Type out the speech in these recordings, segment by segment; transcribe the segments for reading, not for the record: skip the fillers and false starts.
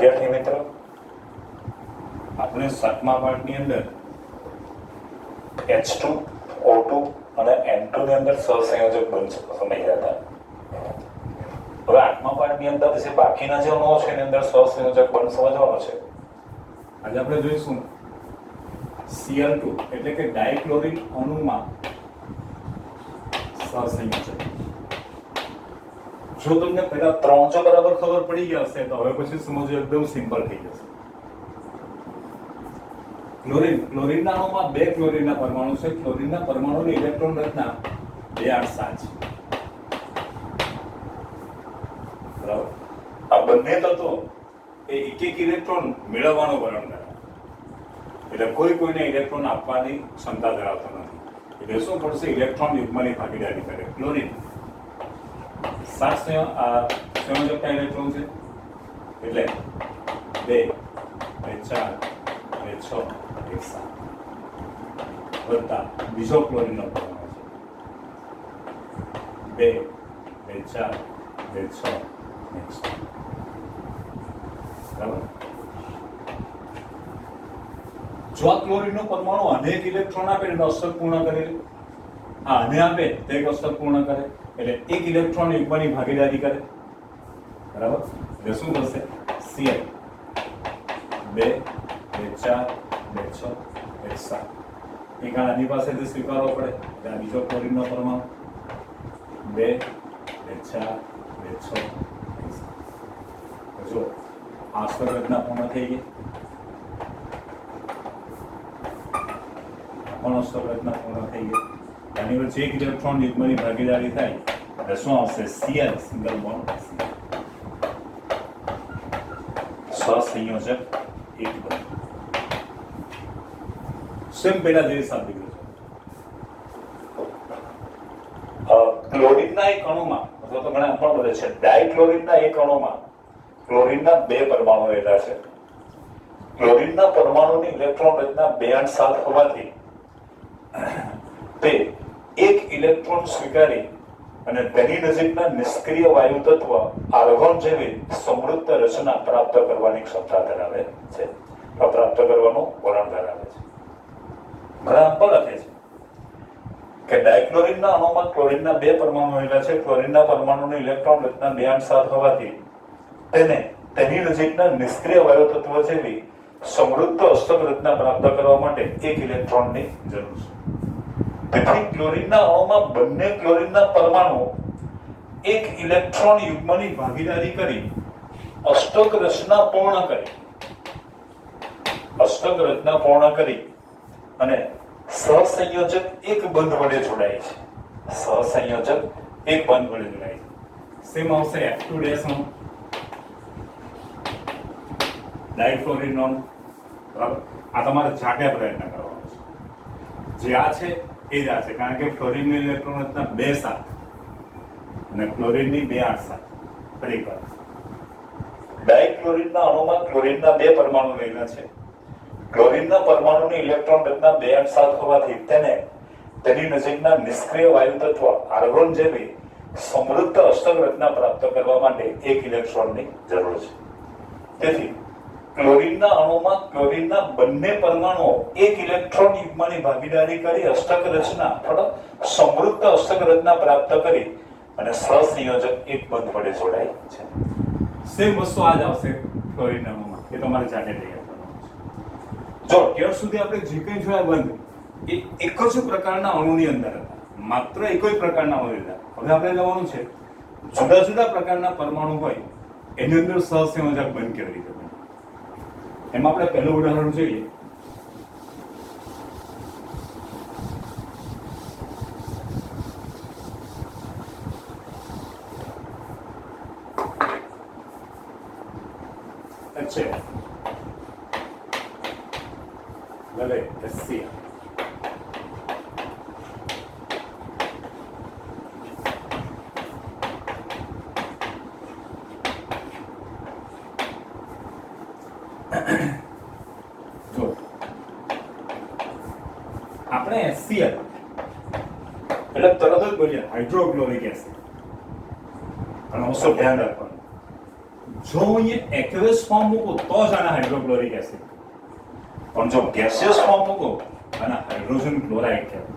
વિદ્યાર્થી મિત્રો, આપણે 7મા પાઠની અંદર H2 O2 અને N2 ની અંદર સહસંયોજક બંધ સમજ્યા હતા. હવે 8મા પાઠની અંદર જે બાકીના જે અણુઓ છે એની અંદર સહસંયોજક બંધ સમજવાનો છે. આજે આપણે જોઈશું Cl2 એટલે કે ડાયક્લોરિન અણુમાં સહસંયોજક. જો તમને પહેલા 3 જો બરાબર ખબર પડી ગયા હશે તો હવે પછી સમજવું એકદમ સિમ્પલ થઈ જશે. ક્લોરીનના અણુમાં 2 ક્લોરીનના પરમાણુ છે. ક્લોરીનના પરમાણુની ઇલેક્ટ્રોન રચના 2 8 7 છે. બરાબર. આ બંને તત્વો એ એક ઇલેક્ટ્રોન મેળવવાનું વર્ણન કરે. એટલે કોઈને ઇલેક્ટ્રોન આપવાની ક્ષમતા ધરાવતો નથી. એટલે શું કરશે? ઇલેક્ટ્રોન યુગ્મની ભાગીદારી કરે. ક્લોરીન 7 સંયોજકતા ઇલેક્ટ્રોન છે એટલે 2 4 6 1 7 વત્તા બીજો ક્લોરીનનો પરમાણુ છે 2 4 6 1 7. બરાબર. જો આ ક્લોરીનનો પરમાણુ અનેક ઇલેક્ટ્રોન આપે એટલે અષ્ટક પૂર્ણ કરે, આને આપે તો એક અષ્ટક પૂર્ણ કરે એટલે એક ઇલેક્ટ્રોન યુગ્મની ભાગીદારી કરે. બરાબર. એટલે શું થશે? Cl 2 4 6 1 7. એક આની પાસેથી સ્વીકારવો પડે એટલે આ બીજો ક્લોરીનનો પરમાણુ 2 4 6 1 7. જો આ અષ્ટક રચના પૂર્ણ થઈ ગઈ. અષ્ટક રચના પૂર્ણ થઈ ગઈ. આની વચ્ચે એક ઇલેક્ટ્રોન યુગ્મની ભાગીદારી થાય એટલે શું આવશે? Cl સિંગલ બોન્ડ સહસંયોજક એક બંધ. સેમ પેલા જેવી સાબિત છે. ક્લોરીનના એક અણુમાં અથવા તો ઘણા પણ બોલે છે ડાયક્લોરીનના એક અણુમાં ક્લોરીનના 2 પરમાણુ રહેલા છે. ક્લોરીનના પરમાણુની ઇલેક્ટ્રોન રચના 2 8 7 હોવાથી તે એક ઇલેક્ટ્રોન સ્વીકારી અને તેની નજીકના નિષ્ક્રિય વાયુ તત્વ આર્ગોન જેવી સમૃદ્ધ રચના પ્રાપ્ત કરવાની ક્ષમતા ધરાવે છે. પ્રાપ્ત કરવાનું વલણ ધરાવે છે. ઘણા પણ લખે છે કે ડાયક્લોરીનના અણુમાં ક્લોરીનના 2 પરમાણુ રહેલા છે. ક્લોરીનના પરમાણુની ઇલેક્ટ્રોન રચના 2 8 7 હોવાથી તેને તેની નજીકના નિષ્ક્રિય વાયુ તત્વ જેવી સમૃદ્ધ અષ્ટક રચના પ્રાપ્ત કરવા માટે એક ઇલેક્ટ્રોનની જરૂર છે. તેથી ક્લોરીનના અણુમાં બંને ક્લોરીનના પરમાણુ એક ઇલેક્ટ્રોન યુગ્મની ભાગીદારી કરી અષ્ટક રચના પૂર્ણ કરી અને સહસંયોજક એક બંધ વડે જોડાય છે. સહસંયોજક એક બંધ વડે જોડાય છે. સેમ આવશે F2 અણુ ડાયક્લોરીન અણુ. બરાબર. આ તમારે જાતે પ્રયત્ન કરવાનો છે. જે આ છે એ જ આ છે. કારણ કે ફ્લોરીનની ઇલેક્ટ્રોન રચના 2 7 અને ક્લોરીનની 2 8 7. ફરી વાર ડાયક્લોરીનના અણુમાં ક્લોરીનના 2 પરમાણુ રહેલા છે. ક્લોરીનના પરમાણુની ઇલેક્ટ્રોન રચના 2 8 7 હોવાથી તેને તેની નજીકના નિષ્ક્રિય વાયુ તત્વ આર્ગોન જેવી સમૃદ્ધ અષ્ટક રચના પ્રાપ્ત કરવા માટે એક ઇલેક્ટ્રોનની જરૂર છે. તેથી ક્લોરીનના અણુમાં ક્લોરીનના બંને પરમાણુઓ એક ઇલેક્ટ્રોન યુગ્મની ભાગીદારી કરી અષ્ટક રચના અથવા સમૃદ્ધ અષ્ટક રચના પ્રાપ્ત કરી અને સહસંયોજક એક બંધ વડે જોડાય છે. સેમ વસ્તુ આ જ આવશે ક્લોરીનના અણુમાં. એ તમારે જાતે તૈયાર કરવાનું છે. જો અત્યાર સુધી આપણે જે કંઈ જોયા બંધ એ એક જ પ્રકારના અણુની અંદર હતા. માત્ર એક જ પ્રકારના અણુ હતા. હવે આપણે લેવાનું છે જુદા જુદા પ્રકારના પરમાણુ હોય એની અંદર સહસંયોજક બંધ કેવી રીતે બને. એમાં આપણે પહેલું ઉદાહરણ જોઈએ. આપણે HCl એટલે તરત જ બોલીએ હાઇડ્રોક્લોરિક એસિડ. અને અવશ્ય ધ્યાન રાખવાનું, જો હું અહીંયા એક્યુએસ ફોર્મ મૂકું તો જ આને હાઇડ્રોક્લોરિક એસિડ, પણ જો ગેસિયસ ફોર્મ મૂકું આને હાઇડ્રોજન ક્લોરાઇડ કહેવાય.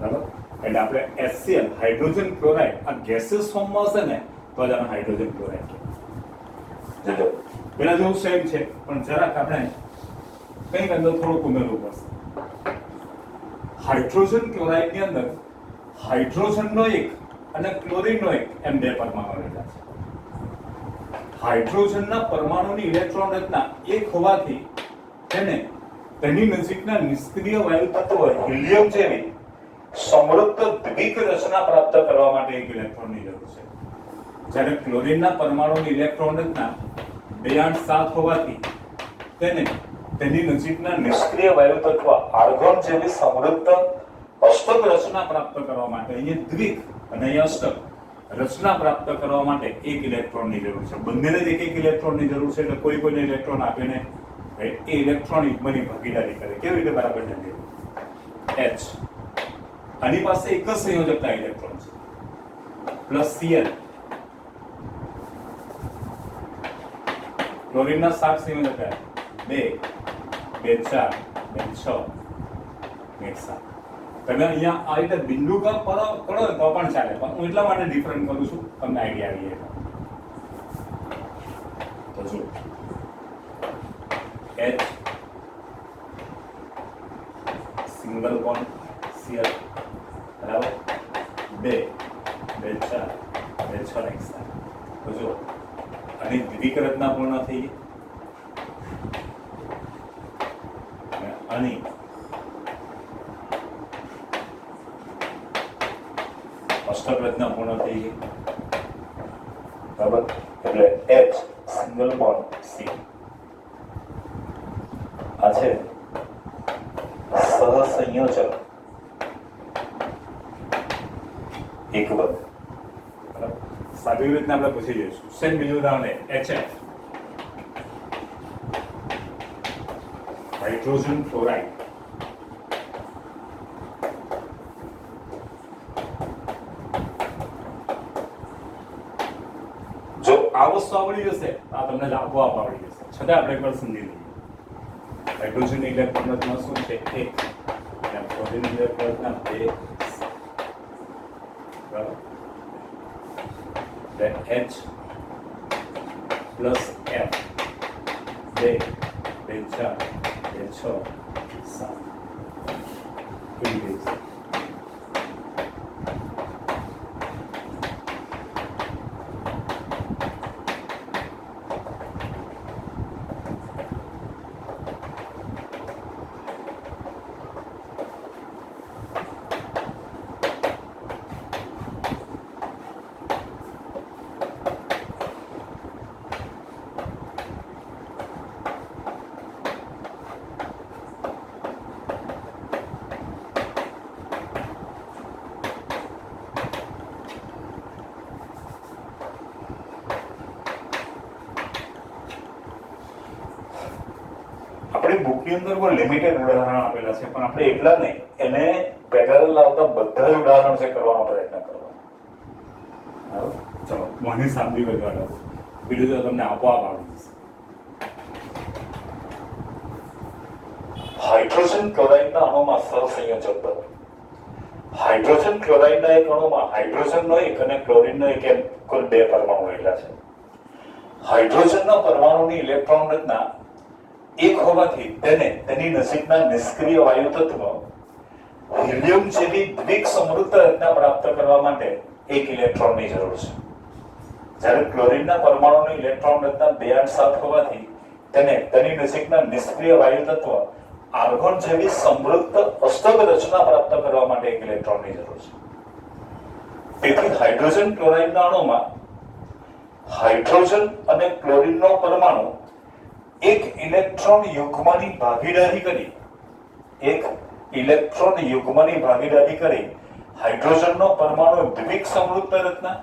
બરાબર? એટલે આપણે HCl હાઇડ્રોજન ક્લોરાઇડ આ ગેસિયસ ફોર્મમાં હશે ને તો જ આને હાઇડ્રોજન ક્લોરાઇડ કહેવાય. જો પેલા જેવું સેમ છે પણ જરાક આપણે કંઈક અંદર થોડુંક ઉમેરવું પડશે. હાઇડ્રોજન ક્લોરાઇડ ની અંદર હાઇડ્રોજનનો એક અને ક્લોરીનનો એક એમ બે પરમાણુ રહેલા છે. હાઇડ્રોજનના પરમાણુની ઇલેક્ટ્રોન રચના એક હોવાથી તેની નજીકના નિષ્ક્રિય વાયુ તત્વ હિલિયમ જેવી સમૃદ્ધ દ્વિક રચના પ્રાપ્ત કરવા માટે એક ઇલેક્ટ્રોનની જરૂર છે. જ્યારે ક્લોરીનના પરમાણુની ઇલેક્ટ્રોન રચના 2 8 7 હોવાથી તેની નજીકના નિષ્ક્રિય વાયુ તત્વ આર્ગોન જેવી સમૃદ્ધ અષ્ટક રચના પ્રાપ્ત કરવા માટે અહીંયા દ્વિક અને અહીંયા અષ્ટક રચના પ્રાપ્ત કરવા માટે એક ઇલેક્ટ્રોનની જરૂર છે. બંનેને જ એક ઇલેક્ટ્રોનની જરૂર છે એટલે કોઈને ઇલેક્ટ્રોન આપીને એ ઇલેક્ટ્રોન યુગ્મની ભાગીદારી કરે. કેવી રીતે બરાબર જઈએ? H આની પાસે એક જ સંયોજકતા ઇલેક્ટ્રોન છે પ્લસ Cl. ક્લોરીનના 7 સંયોજક 2 2 4 2 6 1 7. તમે અહીંયા આ રીતે બિંદુ કા કરો તો પણ ચાલે, પણ હું એટલા માટે ડિફરન્ટ કરું છું તમને આઈડિયા આવી જાય. તો જો H સિંગલ બોન્ડ Cl બરાબર 2 2 4 2 6 1 7. તો જો આની દ્વિક રચના પૂર્ણ થઈ ગઈ. આની અષ્ટક રચના પૂર્ણ થઈ ગઈ. બરાબર? એટલે H સિંગલ બોન્ડ C આ છે સહસંયોજક એક બળ. બરાબર? સાદી રીતના આપણે પૂછી જઈશું. સેમ બીજું ઉદાહરણ HF હાઇડ્રોજન ક્લોરાઇડ. જો આ વસ્તુ આવડી જશે આ તમને લાભો આવડી જશે, છતાં આપણે એકવાર સમજી લઈએ. હાઇડ્રોજન ઇલેક્ટ્રોન રચના શું છે? 1 અને ક્લોરીન ઇલેક્ટ્રોન રચના 2. બરાબર? then H plus F 2 2 4 2 6 7 કેવી આપણી બુકની અંદર કોઈ લિમિટેડ ઉદાહરણ આપેલા છે, પણ આપણે એટલા નહીં, એને પેરેલલ આવતા બધા જ ઉદાહરણ છે કરવાનો પ્રયત્ન કરવાનો. ચલો મને સાંભળી ગયો, બીજું તો તમને આપોઆપ આવડી જશે. હાઇડ્રોજન ક્લોરાઇડના અણુમાં સહસંયોજક બળ. હાઇડ્રોજન ક્લોરાઇડના એક અણુમાં હાઇડ્રોજનનો એક અને ક્લોરીનનો એક એમ કુલ 2 પરમાણુ રહેલા છે. હાઇડ્રોજનના પરમાણુની ઇલેક્ટ્રોન રચના એક હોવાથી તેની નજીકના નિષ્ક્રિય વાયુ તત્વ હિલિયમ જેવી દ્વિક સમૃદ્ધ રચના પ્રાપ્ત કરવા માટે એક ઇલેક્ટ્રોનની જરૂર છે. જ્યારે ક્લોરીનના પરમાણુની ઇલેક્ટ્રોન રચના 2 8 7 હોવાથી તેની નજીકના નિષ્ક્રિય વાયુ તત્વ આર્ગોન જેવી સમૃદ્ધ અષ્ટક રચના પ્રાપ્ત કરવા માટે એક ઇલેક્ટ્રોનની જરૂર છે. તેથી હાઇડ્રોજન ક્લોરાઇડના અણુમાં હાઇડ્રોજન અને ક્લોરીનનો પરમાણુ એક ઇલેક્ટ્રોન યુગ્મની ભાગીદારી કરી હાઇડ્રોજનનો પરમાણુ દ્વિક સમૃદ્ધ રચના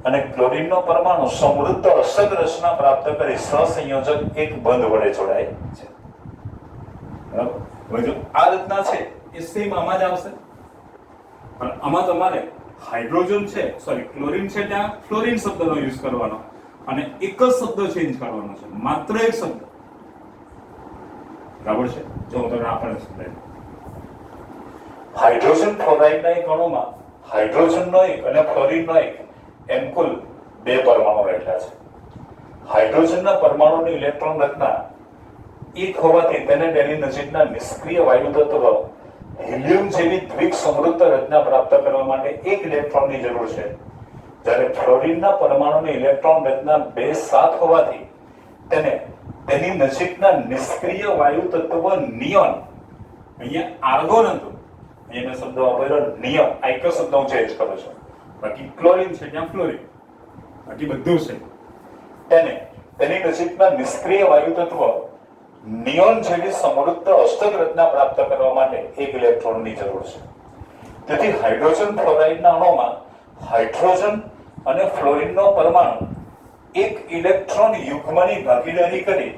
અને ક્લોરીનનો પરમાણુ સમૃદ્ધ અષ્ટક રચના પ્રાપ્ત કરી સહસંયોજક એક બંધ વડે જોડાય છે. બરાબર? હવે જો આ રચના છે એ સેમ આમાં જ આવશે, પણ આમાં તમારે હાઇડ્રોજન છે સોરી ક્લોરીન છે ત્યાં ફ્લોરીન શબ્દનો યુઝ કરવાનો અને એક જ શબ્દ ચેન્જ કરવાનો છે, માત્ર એક શબ્દ. બરાબર છે? જો હું તમને આપણે સમજાય. હાઇડ્રોજન ફ્લોરાઇડના એક અણુમાં હાઇડ્રોજનનો એક અને ફ્લોરિનનો એક એમ કુલ 2 પરમાણુ રહેલા છે. હાઇડ્રોજનના પરમાણુની ઇલેક્ટ્રોન રચના એક હોવાથી તેને તેની નજીકના નિષ્ક્રિય વાયુ તત્વ હિલિયમ જેવી દ્વિક સમૃદ્ધ રચના પ્રાપ્ત કરવા માટે 1 ઇલેક્ટ્રોનની જરૂર છે. જ્યારે ફ્લોરિનના પરમાણુની ઇલેક્ટ્રોન રચના 2 7 હોવાથી તેને તેની નજીકના નિષ્ક્રિય વાયુ તત્વ નિયોન, અહીંયા આર્ગોન હતું, અહીંયા શબ્દ વાપર્યો નિયમ, આ એક શબ્દ હું ચેન્જ કરું છું. બાકી ક્લોરીન છે ત્યાં ફ્લોરિન, બાકી બધું છે. તેને તેની નજીકના નિષ્ક્રિય વાયુ તત્વ નિયોન જેવી સમૃદ્ધ અષ્ટક રચના પ્રાપ્ત કરવા માટે 1 ઇલેક્ટ્રોનની જરૂર છે. તેથી હાઇડ્રોજન ફ્લોરાઇડના અણુમાં હાઇડ્રોજન અને ફ્લોરિનનો પરમાણુ 1 ઇલેક્ટ્રોન યુગ્મની ભાગીદારી કરી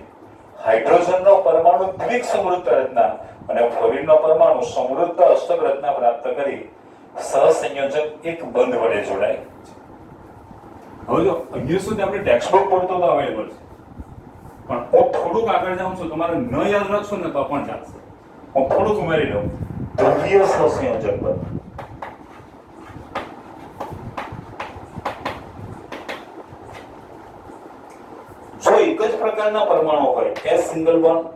હાઇડ્રોજનનો પરમાણુ દ્વિક સમૃદ્ધ રચના અને ફ્લોરિનનો પરમાણુ સમૃદ્ધ અષ્ટક રચના પ્રાપ્ત કરી સહસંયોજક એક બંધ વડે જોડાય. હવે જો અહીંયા સુધી આપણે ટેક્સ્ટબુક પડતો તો અવેલેબલ છે, પણ હું થોડુંક આગળ જાઉં છું, તમારે ન યાદ રાખશો ને તો પણ ચાલશે. હું થોડુંક ઉમેરી દઉં. ધ્રુવીય સહસંયોજક બંધ. જો એક જ પ્રકારના પરમાણુ હોય S સિંગલ બોન્ડ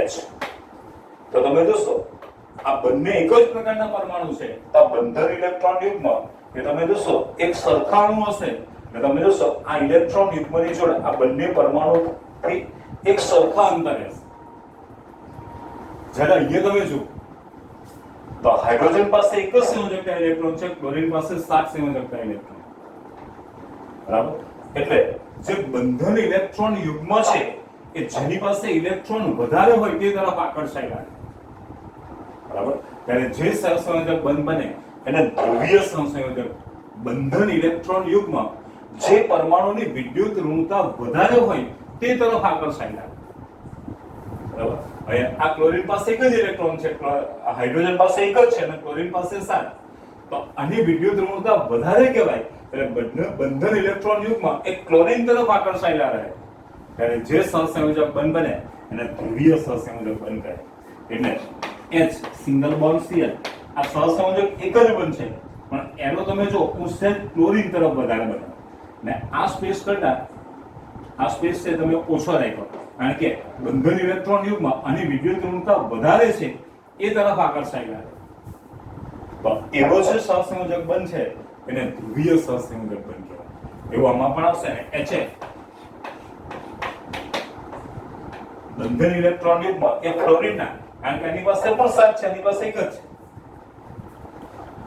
H, તો તમે જોશો આ બંને એક જ પ્રકારના પરમાણુ છે. આ બંધન ઇલેક્ટ્રોન યુગ્મ કે તમે જોશો એક સરખાણું હશે એટલે તમે જોશો આ ઇલેક્ટ્રોન યુગ્મની જોડે આ બંને પરમાણુથી એક સરખા અંતરે હશે. જ્યારે અહીંયા તમે જો તો હાઇડ્રોજન પાસે એક જ સંયોજકતા ઇલેક્ટ્રોન છે, ક્લોરીન પાસે 7 સંયોજકતા ઇલેક્ટ્રોન. બરાબર. એટલે જે બંધન ઇલેક્ટ્રોન યુગ્મ છે કે જેની પાસે ઇલેક્ટ્રોન વધારે હોય તે તરફ આકર્ષાય. બરાબર. ત્યારે જે સહસંયોજક બંધ બને એને ધ્રુવીય સહસંયોજક બંધન ઇલેક્ટ્રોન યુગ્મ જે પરમાણુની વિદ્યુત ઋણતા વધારે હોય તે તરફ આકર્ષાય. બરાબર. હવે આ ક્લોરીન પાસે એક જ ઇલેક્ટ્રોન છે, હાઇડ્રોજન પાસે એક જ છે અને ક્લોરીન પાસે 7, તો આની વિદ્યુત ઋણતા વધારે કહેવાય. એટલે બંધન ઇલેક્ટ્રોન યુગ્મ એક ક્લોરીન તરફ આકર્ષાયેલા રહે ત્યારે જે સહસંયોજક બંધ બને એને ધ્રુવીય સહસંયોજક બંધ કહે. એટલે H સિંગલ બોન્ડ Cl આ સહસંયોજક એક જ બંધ છે, પણ એનો તમે જો ઉત્સેજ ક્લોરીન તરફ વધારે બને ને આ સ્પેસ કરતા આ સ્પેસ છે તમે ઓછો રાખ્યો, કારણ કે બંધન ઇલેક્ટ્રોન યુગ્મ આની વિદ્યુત ઋણતા વધારે છે એ તરફ આકર્ષાયેલા. તો એવો જે સહસંયોજક બંધ છે એને ધ્રુવીય સહસંયોજક બંધ કહેવાય. એવું આમાં પણ આવશે ને HF બંધન ઇલેક્ટ્રોન યુગ્મ એ ફ્લોરિનના, કારણ કે એની પાસે પણ 7 છે, એની પાસે એક જ છે.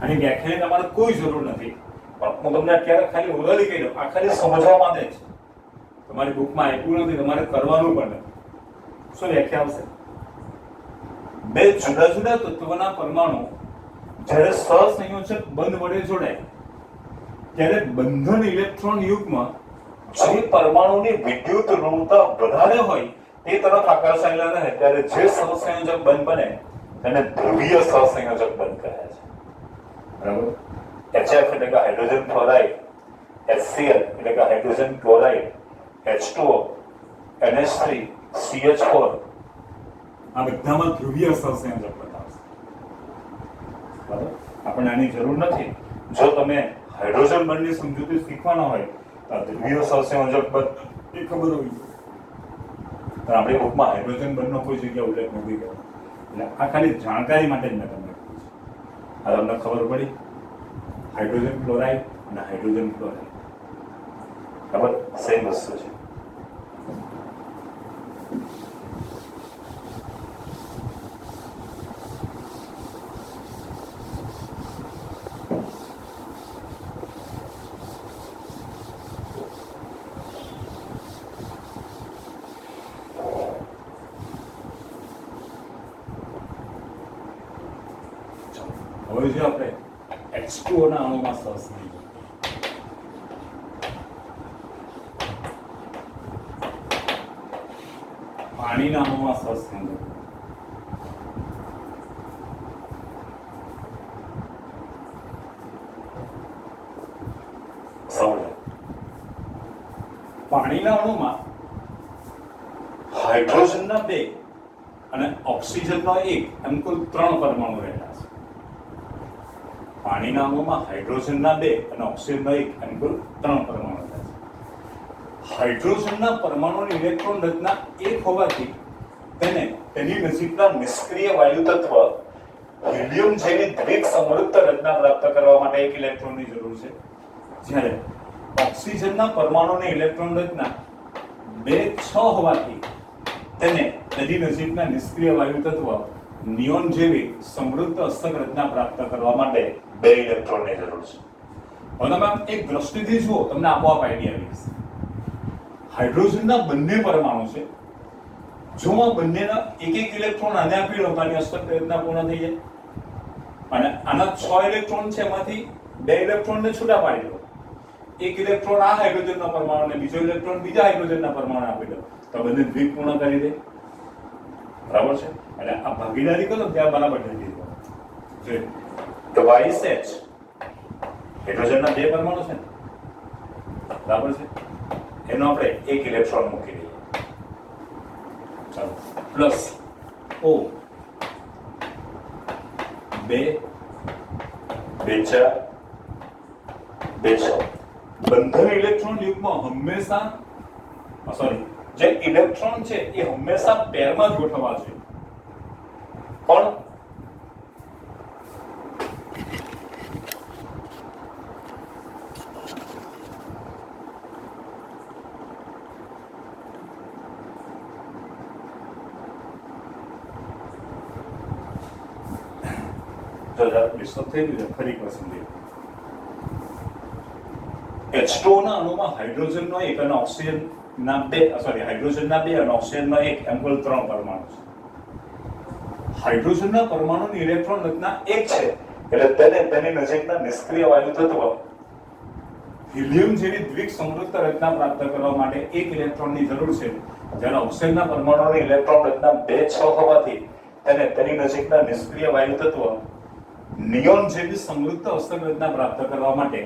આની વ્યાખ્યાની તમારે કોઈ જરૂર નથી, પણ હું તમને અત્યારે ખાલી ઓરલી કહી દઉં, આ ખાલી સમજવા માટે જ તમારી બુકમાં આપ્યું નથી, તમારે કરવાનું પણ નથી. શું વ્યાખ્યા આવશે? 2 જુદા જુદા તત્વના પરમાણુ જ્યારે સહસંયોજક બંધ વડે જોડાય ત્યારે બંધન ઇલેક્ટ્રોન યુગ્મ જે પરમાણુની વિદ્યુત ઋણતા વધારે હોય તે તરફ આકર્ષાયેલા રહે ત્યારે જે સહસંયોજક બંધ બને તેને ધ્રુવીય સહસંયોજક બંધ કહે છે. બરાબર. HF એટલે કે હાઇડ્રોજન ફ્લોરાઇડ, HCl એટલે કે hydrogen chloride, H2O, NH3, CH4 આ બધામાં ધ્રુવીય સહસંયોજક બતાવશે. બરાબર. આપણને આની જરૂર નથી. જો તમે હાઇડ્રોજન બંધની સમજૂતી શીખવાના હોય તો ધ્રુવીય સહસંયોજક બંધ એ ખબર હોવી જોઈએ. પણ આપણી બુકમાં હાઇડ્રોજન બંધનો કોઈ જગ્યાએ ઉલ્લેખ નથી કર્યો. એટલે આ ખાલી જાણકારી માટે જ મેં તમને કહ્યું છે. આ તમને ખબર પડી હાઇડ્રોજન ક્લોરાઇડ અને હાઇડ્રોજન ક્લોરાઇડ બરાબર સેમ વસ્તુ છે. હવે જો આપણે H2O ના અણુમાં સહસંયોજક પાણીના અણુમાં સહસંયોજક પાણીના અણુમાં હાઇડ્રોજનના 2 અને ઓક્સિજનનો 1 એમ કુલ 3 પરમાણુ રહેલા છે. પાણીના અણુમાં હાઇડ્રોજનના 2 અને ઓક્સિજનનો 1 એમ કુલ 3 પરમાણુ રહેલા છે. હાઇડ્રોજનના પરમાણુની ઇલેક્ટ્રોન રચના 1 હોવાથી તેને તેની નજીકના નિષ્ક્રિય વાયુ તત્વ હિલિયમ જેવી દ્વિક સમૃદ્ધ રચના પ્રાપ્ત કરવા માટે 1 ઇલેક્ટ્રોનની જરૂર છે. જ્યારે ઓક્સિજનના પરમાણુની ઇલેક્ટ્રોન રચના 2 6 હોવાથી તેને તેની નજીકના નિષ્ક્રિય વાયુ તત્વ નિયોન જેવી સમૃદ્ધ અસ્તક રચના પ્રાપ્ત કરવા માટે 2 ઇલેક્ટ્રોનની જરૂર છે. હવે તમે એક દ્રષ્ટિથી જુઓ, તમને આપોઆપ આઈડિયા આવી જશે. હાઇડ્રોજનના બંને પરમાણુ છે. જો આ બંનેના એક ઇલેક્ટ્રોન આને આપી લો તો આની અસ્તક રચના પૂર્ણ થઈ જાય. અને આના 6 ઇલેક્ટ્રોન છે, એમાંથી 2 ઇલેક્ટ્રોનને છૂટા પાડી દો. એક ઇલેક્ટ્રોન આ હાઇડ્રોજનના પરમાણુને, બીજો ઇલેક્ટ્રોન બીજા હાઇડ્રોજનના પરમાણુ આપી દો તો બંને દ્વિક પૂર્ણ કરી દે. બરાબર છે? એટલે આ ભાગીદારી કરો ત્યાં બરાબર થઈ ગઈ. ટ્વાઇસ H હાઇડ્રોજનના 2 પરમાણુ છે ને, બરાબર છે, એનો આપણે 1 ઇલેક્ટ્રોન મૂકી દઈએ. ચાલો, પ્લસ O 2 2 4 2 6. બંધન ઇલેક્ટ્રોન યુગ્મ હંમેશા જે ઇલેક્ટ્રોન છે એ હંમેશા પેરમાં જ ગોઠવવા જોઈએ. પણ જો જરા ડિસ્ટર્બ થઈ ગયું ફરી પસંદ H2O ના અણુમાં હાઇડ્રોજનનો 1 અને ઓક્સિજનના 2 હાઇડ્રોજનના 2 અને ઓક્સિજનનો 1 એમ કુલ 3 પરમાણુ છે. હાઇડ્રોજનના પરમાણુની ઇલેક્ટ્રોન રચના 1 છે, એટલે તેને તેની નજીકના નિષ્ક્રિય વાયુ તત્વ હિલિયમ જેવી દ્વિક સમૃદ્ધ રચના પ્રાપ્ત કરવા માટે 1 ઇલેક્ટ્રોનની જરૂર છે. જ્યારે ઓક્સિજનના પરમાણુની ઇલેક્ટ્રોન રચના 2 6 હોવાથી તેને તેની નજીકના નિષ્ક્રિય વાયુ તત્વ નિયોન જેવી સમૃદ્ધ અસ્તક રચના પ્રાપ્ત કરવા માટે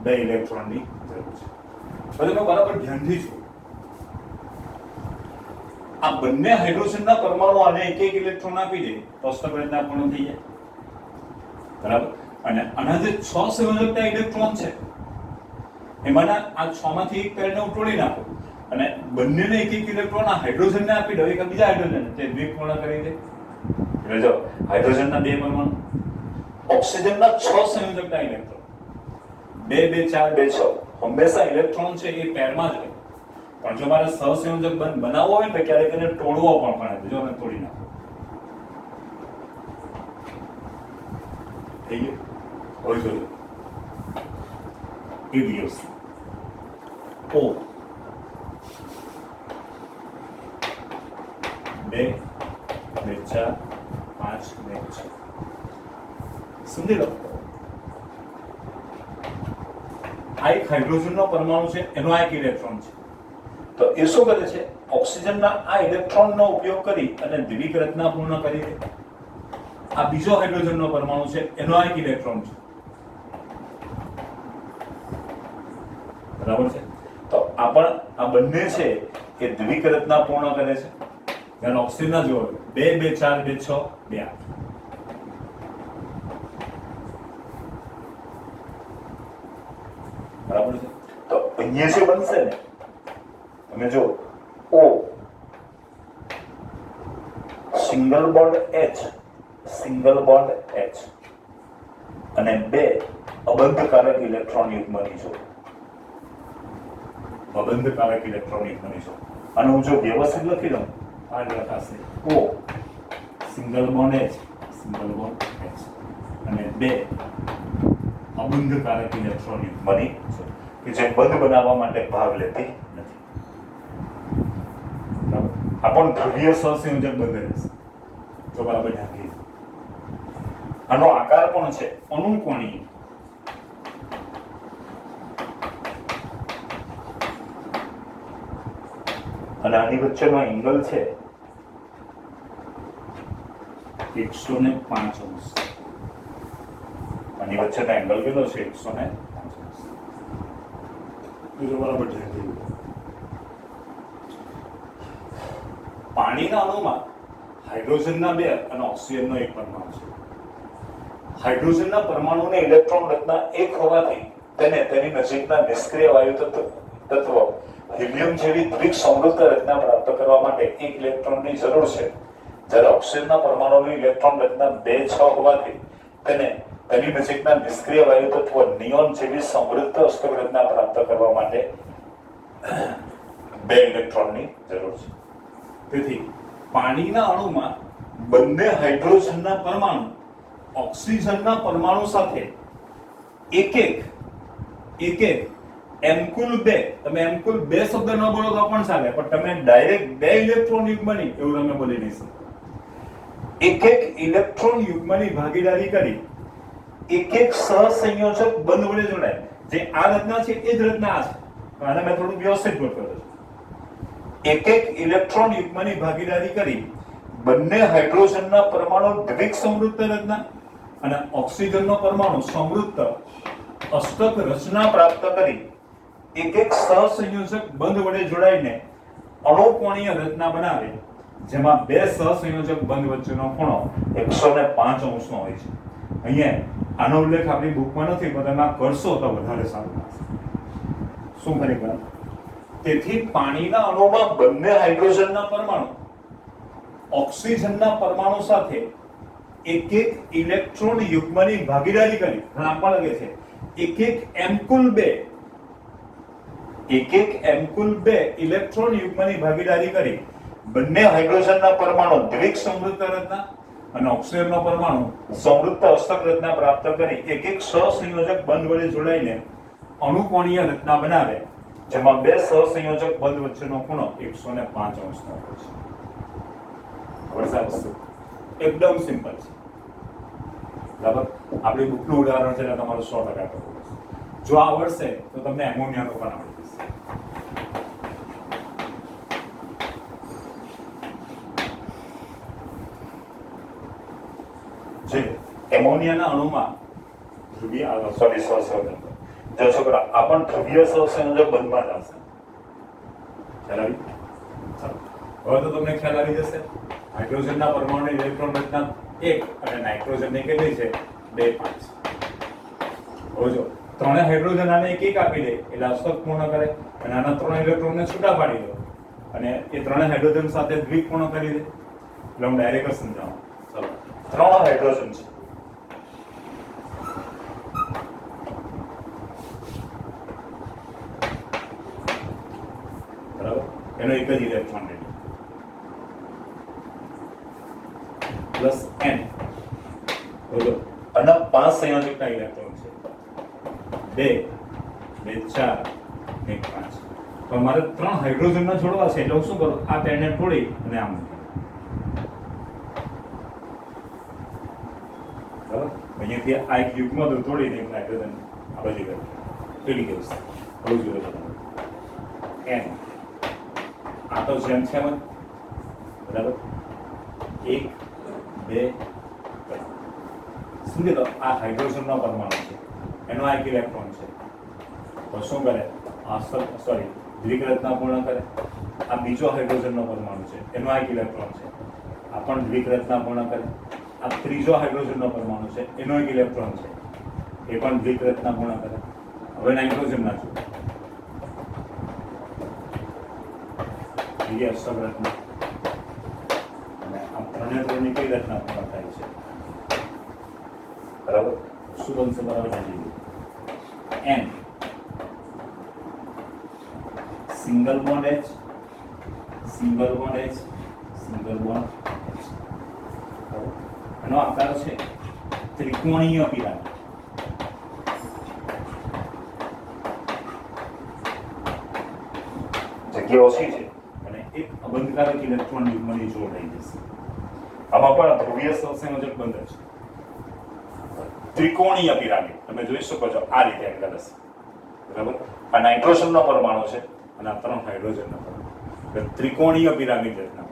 2 ઇલેક્ટ્રોનની જરૂર છે. હવે તમે બરાબર ધ્યાનથી જુઓ, આ બંને હાઇડ્રોજનના પરમાણુ આને 1 ઇલેક્ટ્રોન આપી દે તો અસ્તક રચના પૂર્ણ થઈ જાય. બરાબર? અને આના જે 6 સંયોજકતા ઇલેક્ટ્રોન છે એમાંના આ 6 માંથી એક પેરને ઉટોડી નાખો અને બંનેને 1 ઇલેક્ટ્રોન આ હાઇડ્રોજનને આપી દો, એક બીજા હાઇડ્રોજન તે દ્વિક પૂર્ણ કરી દે. એટલે જો હાઇડ્રોજનના 2 પરમાણુ, ઓક્સિજનના 6 સંયોજકતા ઇલેક્ટ્રોન 2 2 4 2 6 હંમેશા ઇલેક્ટ્રોન છે એ પેરમાં જ રહે. પણ જો મારે સહસંયોજક બનાવવો હોય તો ક્યારેક એને તોડવો પણ પડે. જો મેં તોડી નાખો થઈ ગયું. હવે જોજો ઇડિયોસ O 2 2 4 5 2 6 સમજી લો. આ એક હાઇડ્રોજનનો પરમાણુ છે, એનો આ એક ઇલેક્ટ્રોન છે. તો એ શું કરે છે? ઓક્સિજનના આ ઇલેક્ટ્રોનનો ઉપયોગ કરી અને દ્વિક રચના પૂર્ણ કરી દે. આ બીજો હાઇડ્રોજનનો પરમાણુ છે, એનો આ એક ઇલેક્ટ્રોન છે. બરાબર છે? તો આ બંને છે એ દ્વિક રચના પૂર્ણ કરે છે. જ્યારે ઓક્સિજનના જો 2 2 4 2 6 2 8. બરાબર છે? તો અહીંયા જે બનશે ને, તમે જો O સિંગલ બોન્ડ H અને 2 અબંધકારક ઇલેક્ટ્રોન યુગ્મની જો અબંધકારક ઇલેક્ટ્રોન યુગ્મની જો અને હું જો વ્યવસ્થિત લખી દઉં આ લખાશે O સિંગલ બોન્ડ H અને 2 અબંધકારક ઇલેક્ટ્રોન યુગ્મની છે કે જે બંધ બનાવવા માટે ભાગ લેતી નથી. બરાબર? આ પણ ધ્રુવીય સહસંયોજક બંધ રહેશે. જો બરાબર ધ્યાન રાખીએ. આનો આકાર પણ છે અનુકોણીય. અને આની વચ્ચેનો એંગલ છે 105°. આની વચ્ચેનો એંગલ કેટલો છે? 105°. જો બરાબર ધ્યાન રાખીએ. પાણીના અણુમાં હાઇડ્રોજનના 2 અને ઓક્સિજનનો 1 પરમાણુ છે. હાઇડ્રોજનના પરમાણુની ઇલેક્ટ્રોન રચના 1 હોવાથી તેને તેની નજીકના નિષ્ક્રિય વાયુ તત્વ હિલિયમ જેવી દ્વિક સમૃદ્ધ રચના પ્રાપ્ત કરવા માટે 1 ઇલેક્ટ્રોનની જરૂર છે. જ્યારે ઓક્સિજનના પરમાણુની ઇલેક્ટ્રોન રચના 2-6 હોવાથી તેને તેની નજીકના નિષ્ક્રિય વાયુ તત્વ નિયોન જેવી સમૃદ્ધ અષ્ટક રચના પ્રાપ્ત કરવા માટે 2 ઇલેક્ટ્રોનની જરૂર છે. તેથી પાણીના અણુમાં બંને હાઇડ્રોજનના પરમાણુ ઓક્સિજનના પરમાણુ સાથે એક એમકુલ 2, તમે એમકુલ 2 શબ્દ ન બોલો તો પણ ચાલે, પણ તમે ડાયરેક્ટ 2 ઇલેક્ટ્રોન યુગ્મની એવું તમે બોલી નહીં શકો. એક ઇલેક્ટ્રોન યુગ્મની ભાગીદારી કરી એક સહસંયોજક બંધ વડે જોડાય. જે આ રચના છે એ જ રચના આ છે, આને મેં થોડું વ્યવસ્થિત ગોઠવ્યું છે. એક ઇલેક્ટ્રોન યુગ્મની ભાગીદારી કરી બંને હાઇડ્રોજનના પરમાણુ દ્વિક સમૃદ્ધ રચના અને ઓક્સિજનનો પરમાણુ સમૃદ્ધ અષ્ટક રચના પ્રાપ્ત કરી એક સહસંયોજક બંધ વડે જોડાઈને અણુકોણીય રચના બનાવે, જેમાં 2 સહસંયોજક બંધ વચ્ચેનો ખૂણો 105 અંશનો હોય છે. અહીંયા આનો ઉલ્લેખ આપણી બુકમાં નથી, પણ તમે આ કરશો તો વધારે સારું લાગશે. શું ખરેખર? તેથી પાણીના અણુમાં બંને હાઇડ્રોજનના પરમાણુ ઓક્સિજનના પરમાણુ સાથે એક ઇલેક્ટ્રોન યુગ્મની ભાગીદારી કરી, નામમાં લખે છે એક એમકુલ 2 ઇલેક્ટ્રોન યુગ્મની ભાગીદારી કરી બંને હાઇડ્રોજનના પરમાણુ દ્વિક સમૃદ્ધ રચના અને ઓક્સિજનનો પરમાણુ સમૃદ્ધ અષ્ટક રચના પ્રાપ્ત કરી એક સહસંયોજક બંધ વડે જોડાઈને અણુકોણીય રચના બનાવે, જેમાં 2 સહસંયોજક બંધ વચ્ચેનો ખૂણો 105 અંશનો હોય છે. વસ્તુ એકદમ સિમ્પલ છે, બરાબર. આપણી બુકનું ઉદાહરણ છે એટલે તમારું 100% કરવું પડશે. જો આવડશે તો તમને એમોનિયાનું પણ આવડી જશે. જે એમોનિયાના અણુમાં ધ્રુવીય જો છોકરા આ પણ ધ્રુવીય સહસંયોજક બંધમાં જ આવશે. ખ્યાલ આવી? હવે તો તમને ખ્યાલ આવી જશે. હાઇડ્રોજનના પરમાણુની ઇલેક્ટ્રોન રચના 1 અને નાઇટ્રોજનની કેટલી છે? 2, 5. હવે જો ત્રણે હાઇડ્રોજન આને એક આપી દે એટલે અષ્ટક પૂર્ણ કરે, અને આના 3 ઇલેક્ટ્રોનને છૂટા પાડી દો અને એ ત્રણે હાઇડ્રોજન સાથે દ્વિક પૂર્ણ કરી દે. એટલે હું ડાયરેક્ટ સમજાવું. ચલો, 3 હાઇડ્રોજન છે. બરાબર, એનો એક જ ઇલેક્ટ્રોન રેડી પ્લસ n. બોલો, અને 5 સંયોજકના ઇલેક્ટ્રોન છે, 2, 4, 1, 5. તો મારે 3 હાઇડ્રોજનના જોડવા છે એટલે હું શું કરું? આ પેનને તોડી અને આમ મૂકી. બરાબર, અહીંયાથી આ એક યુગ્મ તોડીને એક હાઇડ્રોજન આ બાજુ કર્યું, પેલી ગયું છે. હવે જોયો છો તમે n, આ તો જેમ છે એમ, બરાબર. 1, 2, 3. સમજી લો, આ હાઇડ્રોજનનો પરમાણુ છે, એનો આ એક ઇલેક્ટ્રોન છે. તો શું કરે? દ્વિક રચના પૂર્ણ કરે. આ બીજો હાઇડ્રોજનનો પરમાણુ છે, એનો આ એક ઇલેક્ટ્રોન છે, આ પણ દ્વિક રચના પૂર્ણ કરે. આ ત્રીજો હાઇડ્રોજનનો પરમાણુ છે, એનો એક ઇલેક્ટ્રોન છે, એ પણ દ્વિક રચના પૂર્ણ કરે. હવે નાઇટ્રોજનના જુઓ, બીજી અષ્ટક રચના, અને આ ત્રણેયની કઈ રચના પૂર્ણ થાય છે? બરાબર. શું બનશે? બરાબર n single bond H, single bond H, single bond H. એનો આકાર છે ત્રિકોણીય પિરામિડ. જગ્યા ઓછી છે અને એક અબંધકારક ઇલેક્ટ્રોન યુગ્મની જોડ થઈ જશે. આમાં પણ ધ્રુવીય સહસંયોજક બંધ છે. ત્રિકોણીય પિરામિડ તમે જોઈ શકો છો આ રીતે એંગલ હશે. બરાબર, આ નાઇટ્રોજનનો પરમાણુ છે અને આ 3 હાઇડ્રોજનનો પરમાણુ. ત્રિકોણીય પિરામિડ રચના.